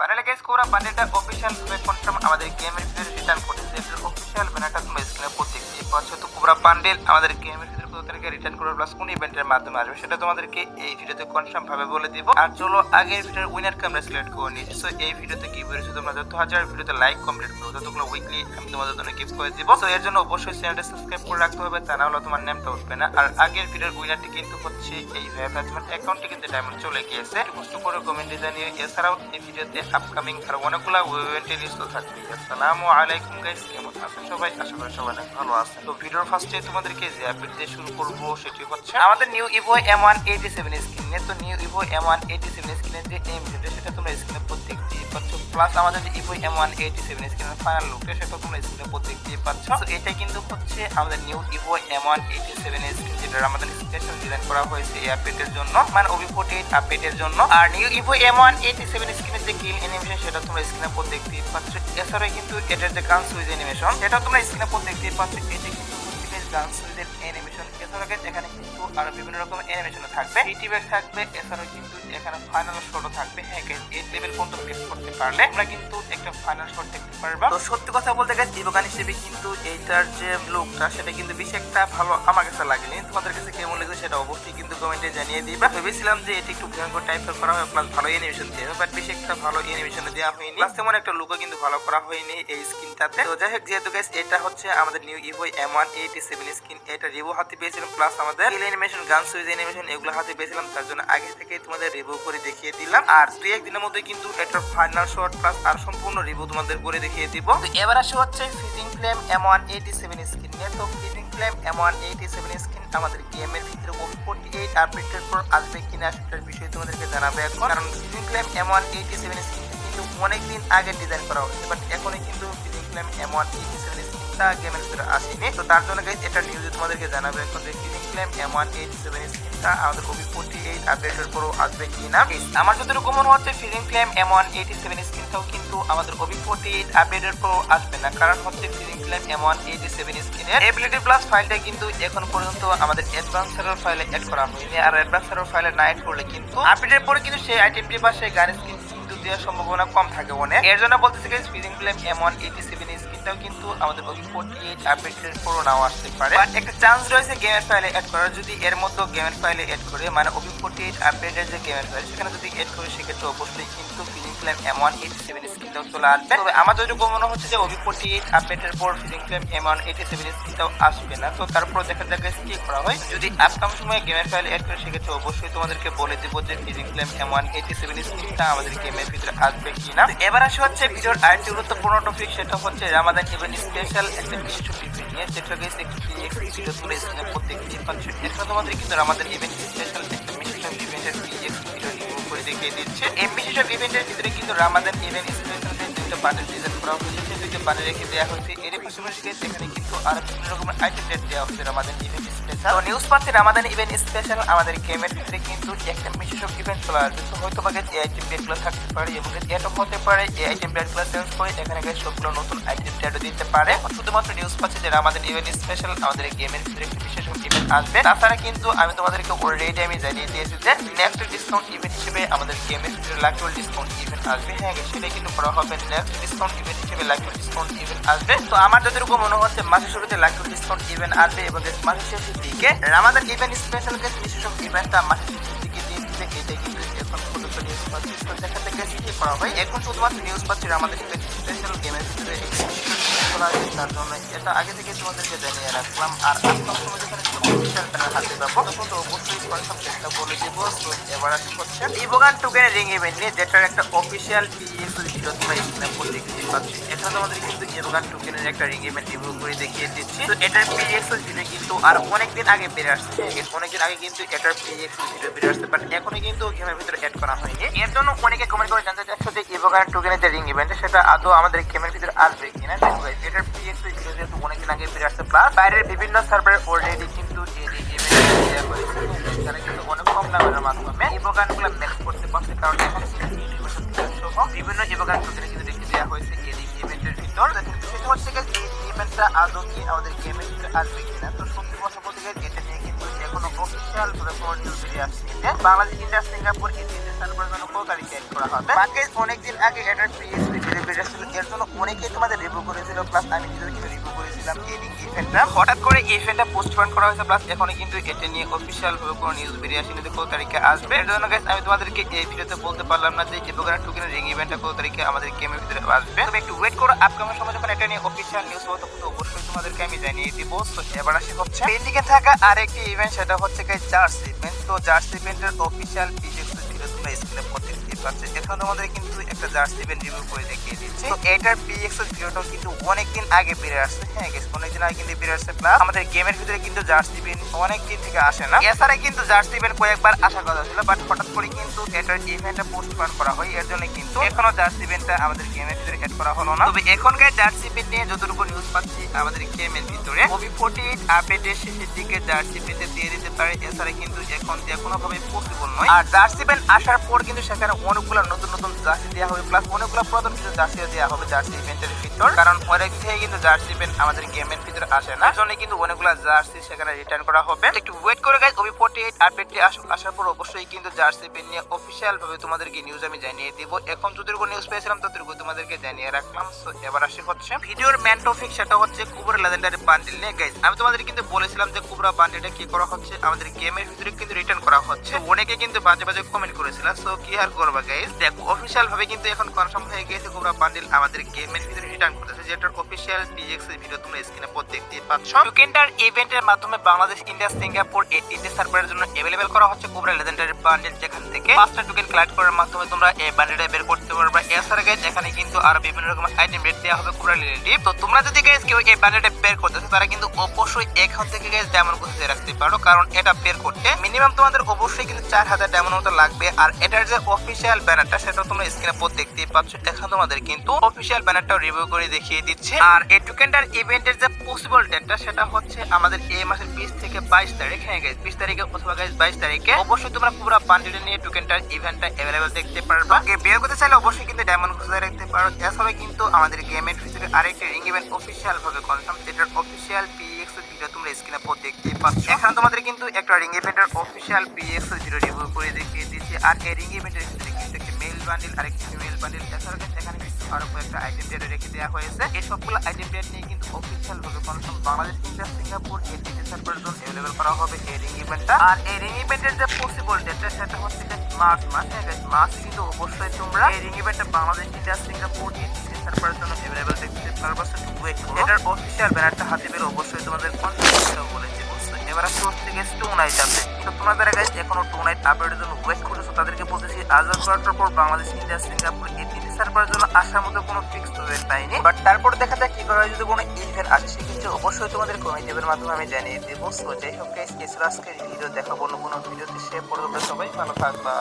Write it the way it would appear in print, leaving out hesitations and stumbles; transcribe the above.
Finally guys cobra বান্ডেলটা official ভাবে confirm আমাদের গেমের ভিতরে রিটার্ন করতেছে। এটার অফিশিয়াল ব্যানারটা তোমরা স্ক্রিনে প্রত্যেকটি পাচ্ছ। তো কোবরা বান্ডেল আমাদের গেমের ভিতরে কত তারিখে রিটার্ন করবে প্লাস কোন ইভেন্টের মাধ্যমে আসবে সেটা তোমাদেরকে এই ভিডিওতে কনফার্ম ভাবে বলে দিব। আর চলো আগের ভিডিওর উইনারকে আমরা সিলেক্ট করে নিয়েছি। সো এই ভিডিওতে কি বলেছে তোমরা যত হাজার ভিডিওতে লাইক কমপ্লিট করো ততগুলো উইকলি আমি তোমাদের জন্য গিফট করে দিব। সো এর জন্য অবশ্যই চ্যানেলটা সাবস্ক্রাইব করে রাখতে হবে, তা না হলে তোমার নামটা উঠবে না। আর আগের ভিডিওর উইনারটি কিন্তু হচ্ছে এই ভাইয়া, তোমার অ্যাকাউন্টে কিন্তু ডায়মন্ড চলে গিয়েছে। কষ্ট করে কমেন্টে জানিয়ে। এছাড়াও এই ভিডিওতে আপকামিং আর অনেকগুলো ইভেন্টের লিস্ট থাকবে। আসসালামু আলাইকুম গাইস, কেমন আছেন সবাই? আশা করি সবাই অনেক ভালো আছেন। তো ভিডিওর ফার্স্টে তোমাদেরকে যে আপডেট দিয়ে শুরু করব সেটি হচ্ছে আমাদের নিউ ইভো M187 স্কিন নিয়ে। তো নিউ ইভো M187 স্কিনের যে এম ভিডিও সেটা তোমরা স্ক্রিনে প্রত্যেকটি পাচ্ছ। প্লাস আমাদের যে ইভো M187 স্কিনের ফাইনাল লুকটা সেটা তোমরা স্ক্রিনে প্রত্যেকটি পাচ্ছ। তো এটা কিন্তু হচ্ছে আমাদের নিউ ইভো M187 স্কিন, যেটা আমাদের স্পেশাল ডিজাইন করা হয়েছে এই আপডেটের জন্য, মানে OB48 আপডেটের জন্য। আর নিউ ইভো M187 স্কিনের যে কিল অ্যানিমেশন সেটা তোমরা স্ক্রিনে প্রত্যেকটি পাচ্ছ। এছাড়াও কিন্তু এটার যে গান সুইচ অ্যানিমেশন সেটা তোমরা স্ক্রিনে প্রত্যেকটি পাচ্ছ। এটি কিন্তু গান সুইচের অ্যানিমেশন। এছাড়াও এখানে কিন্তু আরো বিভিন্ন রকম অ্যানিমেশন থাকবে, ইটিব্যাক থাকবে। এছাড়াও কিন্তু এখানে ফাইনাল শটও থাকবে। হ্যাঁ গাইস, এই লেভেল পর্যন্ত প্লেস করতে পারলে তোমরা কিন্তু একটা ফাইনাল শট দেখতে পারবা। তো সত্যি কথা বলতে গাইস, ইভো গান হিসেবে কিন্তু এইটার যে লুকটা সেটা কিন্তু বেশি একটা ভালো আমার কাছে লাগেনি। তোমাদের কাছে কেমন লেগেছে সেটা অবশ্যই কিন্তু কমেন্টে জানিয়ে দিবা। ভেবেছিলাম যে এটি একটু ভয়ঙ্কর টাইপের করা হয় প্লাস ভালো অ্যানিমেশন দিয়ে, বাট বেশি একটা ভালো অ্যানিমেশন দেওয়া হয়নি। প্লাস তেমন একটা লুকও কিন্তু ভালো করা হয়নি এই স্কিনটাতে। তো যাই হোক, যেহেতু গাইস এটা হচ্ছে আমাদের নিউ ইভো M187 স্কিন, এটা রিভিউ হাতে পেয়েছিলাম। প্লাস আমাদের কিল অ্যানিমেশন, গান সুইচ অ্যানিমেশন এগুলো হাতে পেয়েছিলাম, তার জন্য আগে থেকে তোমাদের রিভিউ করে দেখিয়ে দিলাম। আর 2-1 দিনের মধ্যে কিন্তু এটার ফাইনাল শট প্লাস আর সম্পূর্ণ রিভিউ তোমাদের করে দেখিয়ে দিব। তো এবার আসে হচ্ছে ফিজিং ফ্লেম M187 স্কিন নিয়ে। তো ফিজিং ফ্লেম M187 স্কিন আমাদের গেমের ভিতরে OB48 আপডেটের পর আসবে কিনা সেটার বিষয়ে তোমাদেরকে জানাবো এখন। কারণ ফিজিং ফ্লেম M187 স্কিন কিন্তু অনেকদিন আগে ডিজাইন করা হয়েছে, বাট এখনই কিন্তু ফিজিং ফ্লেম M187 স্কিনটা গেমের ভিতরে আসেনি। তো তার জন্য গাইস এটা নিউজে তোমাদেরকে জানাবো এখন যে ফিজিং ফ্লেম M187 স্কিনটা আমাদের OB48 আপডেটের পরও আসবে কিনা। আমার যতটুকু মনে হচ্ছে ফিজিং ফ্লেম M187 স্কিনটাও কিন্তু আমাদের OB48 আপডেটের পরও আসবে না। কারণ হচ্ছে ফিজিং ফ্লেম M187 স্কিনের এবিলিটি প্লাস ফাইলটা কিন্তু এখন পর্যন্ত আমাদের অ্যাডভান্স সার্ভার ফাইলে অ্যাড করা হয়নি। আর অ্যাডভান্স সার্ভার ফাইলে না অ্যাড করলে কিন্তু আপডেটের পরে কিন্তু সেই আইটেমটি বা সেই গান স্কিন কিন্তু দেওয়ার সম্ভাবনা কম থাকে অনেক। এর জন্য বলতেছি গাইস ফিজিং ফ্লেম M187 স্কিনটাও কিন্তু আমাদের OB48 আপডেটের পরও নাও আসতে পারে, বাট একটা চান্স রয়েছে গেমের ফাইলে অ্যাড করার। যদি এর মধ্যে গেমের ফাইলে অ্যাড করে, মানে OB48 আপডেটের যে গেমের ফাইল সেখানে যদি অ্যাড করে, সেক্ষেত্রে অবশ্যই কিন্তু ফিজিং ফ্লেম M187 স্কিনটাও চলে আসবে। তবে আমার যতটুকু মনে হচ্ছে যে OB48 আপডেটের পর ফিজিং ফ্লেম M187 স্কিনটাও আসবে না। তো তারপর দেখা যাক কি করা হয়। যদি আপকামিং সময়ে গেমের ফাইলে অ্যাড করে, সেক্ষেত্রে অবশ্যই তোমাদেরকে বলে দিব যে ফিজিং ফ্লেম M187 স্কিনটা আমাদের গেমের ভিতরে আসবে কিনা। এবার আসে হচ্ছে ভিডিওর আরেকটি গুরুত্বপূর্ণ টপিক, সেটা হচ্ছে রামাদান ইভেন্ট স্পেশাল একটা বিশেষ ইভেন্ট নিয়ে, যেটা গাইস একটি ভিডিও তুলে স্ক্রিনে প্রত্যেকটি পাচ্ছ। এখানে তোমাদের কিন্তু রামাদান ইভেন্ট স্পেশাল একটা বিশেষ ইভেন্টের ভিডিও রিভিউ করে দেখিয়ে দিচ্ছে। এই বিশেষ ইভেন্টের ভিতরে কিন্তু রামাদান ইভেন্ট স্পেশাল দুইটা বান্ডেল ডিজাইন করা হয়েছে, দুইটা বান্ডেল রেখে দেওয়া হয়েছে। এর পাশাপাশি এখানে কিন্তু আরো বিভিন্ন রকমের আইটেম রেট দেওয়া হচ্ছে রামাদান ইভেন্ট স্পেশাল। তো নিউজ পাচ্ছি রামাদান ইভেন্ট স্পেশাল আমাদের গেমের ভিতরে কিন্তু একটা বিশেষ ইভেন্ট চলে আসবে। তো হয়তো বা এই আইটেম রেটগুলো থাকতে পারে এবং এটা হতে পারে এই আইটেম রেটগুলো চেঞ্জ করে এখানে সবগুলো নতুন আইটেম রেটও দিতে পারে। শুধুমাত্র নিউজ পাচ্ছি যে রামাদান ইভেন্ট স্পেশাল আমাদের গেমের ভিতরে একটি বিশেষ ইভেন্ট আসবে। তাছাড়া কিন্তু আমি তোমাদেরকে অলরেডি আমি জানিয়ে দিয়েছি যে নেক্সট ডিসকাউন্ট ইভেন্ট হিসেবে আমাদের গেমের ভিতরে লাখুল ডিসকাউন্ট ইভেন্ট আসবে। হ্যাঁ, সেটা কিন্তু করা হবে নেক্সট ডিসকাউন্ট ইভেন্ট হিসেবে লাখুল ডিসকাউন্ট ইভেন্ট আসবে। তো আমার যতটুকু মনে হচ্ছে মাসের শুরুতে লাখুল ডিসকাউন্ট ইভেন্ট আসবে এবং মাসের শেষের দিকে রামাদান ইভেন্ট স্পেশাল বিশেষ ইভেন্টটা মাসের শেষের দিকে দিয়ে দিতে। এটা কিন্তু এখন পর্যন্ত নিউজ পাচ্ছি। তো দেখা থেকে কি করা হয়, এখন শুধুমাত্র নিউজ পাচ্ছি আমাদের ইভেন্ট স্পেশাল গেমের ভিতরে তার জন্য এটা আগে থেকে তোমাদেরকে জানিয়ে রাখলাম। আর আপনার সময় যখন হাতে পাবো তখন তো অবশ্যই কনফার্ম চেষ্টা বলে দেবো। তো এবার আসি হচ্ছে ইভোগান টোকেনের রিং ইভেন্ট নিয়ে, যেটার একটা অফিসিয়াল PX ভিডিও তোমরা স্ক্রিনে দেখতে পাচ্ছ। এটা তোমাদের কিন্তু ইভোগান টোকেনের একটা রিং ইভেন্ট রিভিউ করে দেখিয়ে দিচ্ছি। তো এটার PX ভিডিও কিন্তু আর অনেকদিন আগে বেড়ে আসছে, অনেকদিন আগে কিন্তু এটার PX ভিডিও বেড়ে আসছে, বাট এখনই কিন্তু গেমের ভিতরে অ্যাড করা হয়নি। এর জন্য অনেকে কমেন্ট করে জানতে চাচ্ছ যে ইভোগান টোকেনের যে রিং ইভেন্ট সেটা আদৌ আমাদের গেমের ভিতরে আসবে কিনা। এটার PX ভিডিও যেহেতু অনেকদিন আগে বেড়ে আসছে, প্লাস বাইরের বিভিন্ন সার্ভারে অলরেডি কিন্তু এই রিং ইভেন্ট দেওয়া হয়েছে। তারা কিন্তু অনেক কম দামের মাধ্যমে ইভোগানগুলো ম্যাক্স করতে পারছে, কারণ এখানে বিভিন্ন ইভোগান টোকেনে কিন্তু রেখে দেওয়া হয়েছে এই রিং ইভেন্টের ভিতর। সেটা হচ্ছে এই ইভেন্টটা আদৌ কি আমাদের গেমের ভিতরে আসবে কিনা। তো সত্যি কথা বলতে গেলে এটা নিয়ে কিন্তু এখনো অফিসিয়াল ভাবে কোনো নিউজ বেরিয়ে আসছে যে বাংলাদেশ ইন্ডিয়া সিঙ্গাপুর এই তিনটে সার্ভারের জন্য কত তারিখে অ্যাড করা হবে। বাকি অনেকদিন আগে এটার প্রিভিয়াসলি ভিডিও বেরিয়েছিল, এর জন্য অনেকেই তোমাদের রিভিউ করেছিল, প্লাস আমি নিজেও কিন্তু রিভিউ করেছিলাম এই ইভেন্টটা। হঠাৎ করে এই ইভেন্টটা পোস্টপোন করা হয়েছে, প্লাস এখনো কিন্তু এটা নিয়ে অফিসিয়াল ভাবে কোনো নিউজ বেরিয়ে আসেনি যে কত তারিখে আসবে। এর জন্য গাইস আমি তোমাদেরকে এই ভিডিওতে বলতে পারলাম না যে ইভোগানা টোকেনের রিং ইভেন্টটা কত তারিখে আমাদের গেমের ভিতরে আসবে। তবে একটু ওয়েট করো, আপকামিং সময় যখন এটা নিয়ে অফিসিয়াল নিউজ হবে তখন অবশ্যই তোমাদেরকে আমি জানিয়ে দিব। তো এবার আসি হচ্ছে পেন্ডিং এ থাকা আরেকটি ইভেন্ট, সেটা হচ্ছে গাইস জার্সি ইভেন্ট। তো জার্সি ইভেন্টের অফিসিয়াল পিডিএফ ভিডিও তোমরা স্ক্রিনে দেখতে পাচ্ছ। এখানে আমাদের কিন্তু একটা জার্সি ইভেন্ট রিভিউ করে দেখিয়ে দিচ্ছি। তো এটার পিএক্স এর ভিডিওটা কিন্তু অনেকদিন আগে বেরিয়ে আসছে। হ্যাঁ গাইস, অনেকদিন আগে কিন্তু বেরিয়ে আসছে, প্লাস আমাদের গেমের ভিতরে কিন্তু জার্সি ইভেন্ট অনেকদিন থেকে আসে না। এছাড়া কিন্তু জার্সি ইভেন্ট কয়েকবার আসার কথা ছিল, বাট হঠাৎ করে কিন্তু এটার ইভেন্টটা পোস্টপোন করা হয়। এর জন্য কিন্তু এখনো জার্সি ইভেন্টটা আমাদের গেমের ভিতরে অ্যাড করা হলো না। তবে এখনকার জার্সি ইভেন্ট নিয়ে যতটুকু নিউজ পাচ্ছি আমাদের গেমের ভিতরে OB48 আপডেটের শেষের দিকে জার্সি ইভেন্ট দিয়ে দিতে পারে। এছাড়া কিন্তু এখন কোনোভাবে পসিবল নয়। আর জার্সি ইভেন্ট আসার পর কিন্তু সেখানে অনেকগুলো নতুন নতুন জার্সি দেওয়া হবে, প্লাস অনেকগুলো প্রথম কিছু জার্সি দেওয়া হবে জার্সি ইভেন্টের ভিতর। কারণ অনেক থেকে কিন্তু জার্সি ইভেন্ট আমাদের গেমের ভিতরে আসে না, জন্য কিন্তু অনেকগুলো জার্সি সেখানে রিটার্ন করা হবে। একটু ওয়েট করে গাইস, OB48 আপডেটটি আসার পর অবশ্যই কিন্তু জার্সি ইভেন্ট নিয়ে অফিসিয়াল ভাবে তোমাদেরকে নিউজ আমি জানিয়ে দিব। এখন যতটুকু নিউজ পেয়েছিলাম ততটুকু তোমাদেরকে জানিয়ে রাখলাম। সো এবার আসি হচ্ছে ভিডিওর মেন টপিক, সেটা হচ্ছে কুবরা লেজেন্ডারি বান্ডেল নিয়ে। গাইস আমি তোমাদের কিন্তু বলেছিলাম যে কুবরা বান্ডেলটা কি করা হচ্ছে, আমাদের গেমের ভিতরে কিন্তু রিটার্ন করা হচ্ছে। অনেকে কিন্তু বাজে বাজে কমেন্ট করেছিল, সো কি আর করবা গাইস, দেখো অফিসিয়াল ভাবে কিন্তু এখন কনফার্ম হয়ে গেছে কুবরা বান্ডেল আমাদের গেমের ভিতরে রিটার্ন করতেছে, যেটার অফিসিয়াল পিএক্স এর ভিডিও তোমরা স্ক্রিনে পর দেখতেই পাচ্ছ। টোকেনটার ইভেন্টের মাধ্যমে বাংলাদেশ, ইন্ডিয়া, সিঙ্গাপুর এই তিনটে সার্ভারের জন্য अवेलेबल করা হচ্ছে কুবরা লেজেন্ডারি বান্ডেল, যেখান থেকে 5টা টোকেন কালেক্ট করার মাধ্যমে তোমরা এই বান্ডেলটা বের করতে পারবে। এছাড়া গাইস এখানে কিন্তু আরো বিভিন্ন রকম আইটেম রেট দেওয়া হবে কুবরা রিলেটিভ। তো তোমরা যদি গাইস কেউ এই বান্ডেলটা বের করতেছো তারা কিন্তু অবশ্যই এখন থেকে গাইস ডায়মন্ড খুঁজে রাখতে পারো, কারণ এটা বের করতে মিনিমাম তোমাদের অবশ্যই কিন্তু 4000 ডায়মন্ড মতো লাগবে। আর এটার যে অফিসিয়াল ব্যানারটা সেটা তোমরা স্ক্রিনে পর দেখতেই পাচ্ছ। এখন তোমাদের কিন্তু অফিসিয়াল ব্যানারটা রিভিউ করে দেখিয়ে দিচ্ছে। আর এই টোকেনটার ইভেন্টের যে পসিবল ডেটটা সেটা হচ্ছে আমাদের এই মাসের 20 থেকে 22 তারিখ। হ্যাঁ গাইস, 20 তারিখে অথবা গাইস 22 তারিখে অবশ্যই তোমরা পুরো বান্ডেল নিয়ে টোকেনটার ইভেন্টটা अवेलेबल দেখতে পারবে। বের করতে চাইলে অবশ্যই কিন্তু ডায়মন্ড খুঁজে রাখতে পারো। এছাড়া কিন্তু আমাদের গেমের ভিতরে আরেকটা রিং ইভেন্ট অফিসিয়াল ভাবে কনফার্ম, যেটার অফিসিয়াল পিএক্স এর ভিডিও তোমরা স্ক্রিনে পর দেখতেই পাচ্ছ। এখানে তোমাদের কিন্তু একটা রিং ইভেন্টের অফিসিয়াল পিএক্স এর ভিডিও রিভিউ করে দেখিয়ে দিচ্ছি। আর এই রিং ইভেন্টের ভিতরে কিন্তু একটা মেল বান্ডেল আর একটা ফিমেল বান্ডেল, এছাড়া এখানে কিন্তু আরো কয়েকটা আইটেম ডেট রেখে দেওয়া হয়েছে। এই সবগুলো আইটেম ডেট নিয়ে কিন্তু অফিসিয়াল ভাবে কনফার্ম বাংলাদেশ, ইন্ডিয়া, সিঙ্গাপুর এই তিনটে সার্ভারের জন্য अवेलेबल করা হবে এই রিং ইভেন্টটা। আর এই রিং ইভেন্টের যে পসিবল ডেটটা সেটা হচ্ছে মার্চ মাসে। মার্চ কিন্তু অবশ্যই তোমরা এই রিং ইভেন্টটা বাংলাদেশ, ইন্ডিয়া, সিঙ্গাপুর এই তিনটে সার্ভারের জন্য अवेलेबल দেখতে পারবে। ওয়েট করো, এটার অফিসিয়াল ব্যানারটা হাতে পেলে অবশ্যই তোমাদের কনফার্ম বলে দিব। এবার আসছে হচ্ছে গেছে টু নাইট আপডেট। তো তোমরা যারা গাইস এখনো টু নাইট আপডেটের জন্য ওয়েট করতেছো তাদেরকে বলতেছি আজ করার পর বাংলাদেশ, ইন্ডিয়া, সিঙ্গাপুর এই তিনটে সার্ভারের জন্য আসার মতো কোনো ফিক্স ইভেন্ট পাইনি, বাট তারপর দেখা যাক কি করা হয়। যদি কোনো ইভেন্ট আসে সেক্ষেত্রে অবশ্যই তোমাদের কমেন্ট এর মাধ্যমে আমি জানিয়ে দেবো। সো যাই হোক গাইস, আজকের ভিডিও দেখাবো অন্য কোনো ভিডিওতে। সে পর্যন্ত সবাই ভালো থাকবা।